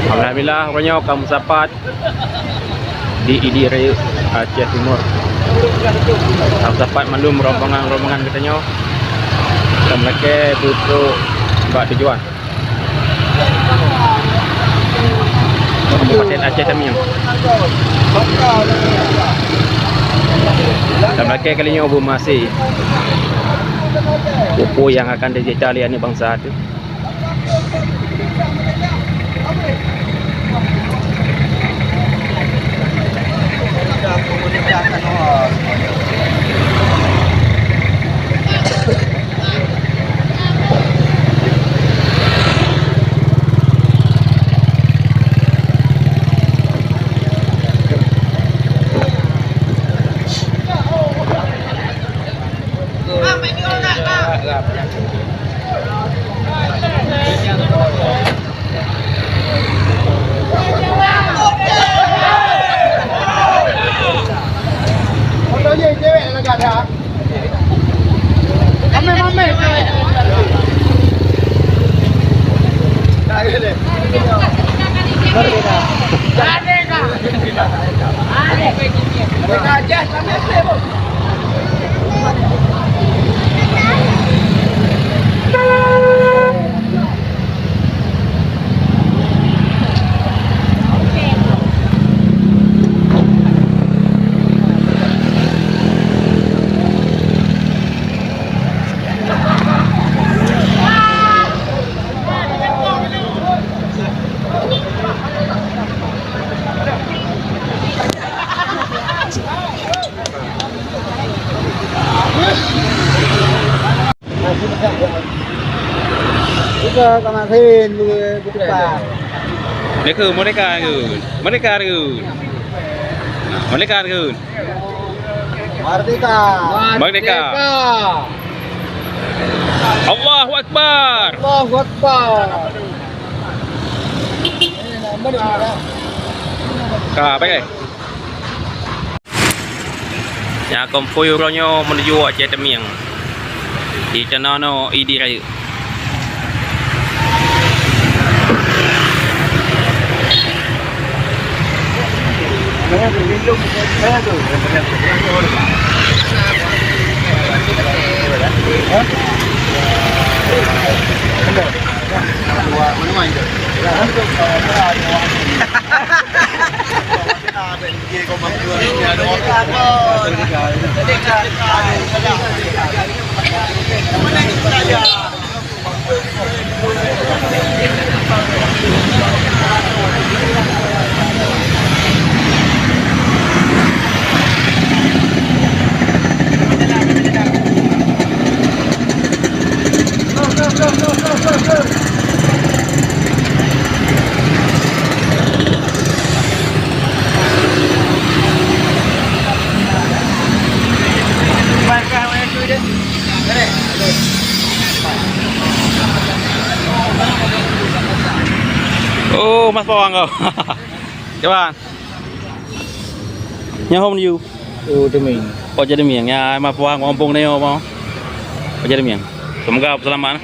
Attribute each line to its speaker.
Speaker 1: Alhamdulillah, rupanya kamu sapat di Idire Aceh Timur. Kamu sapat malum rombongan katanya. Kamu lagi butuh buat tujuan. Kabupaten Aceh Tamiang. Dan lagi kalinya Abu Masih buku yang akan dicari anak bangsa itu.
Speaker 2: Juga kemarin buka.
Speaker 1: Ini ke mereka ke Merdeka. Allahu Akbar.
Speaker 2: Allahu Akbar.
Speaker 1: Apa ya? Ya konvoy ronyo menuju Aceh Tamiang. Di Canono Idire. Oh, Mas Pawang kau. Coba. Nhà hôm nhiều.
Speaker 2: Demi.
Speaker 1: Oh jadi miang ya, Mas Pawang ngompong nih mau. Oh jadi miang. Semoga selamat.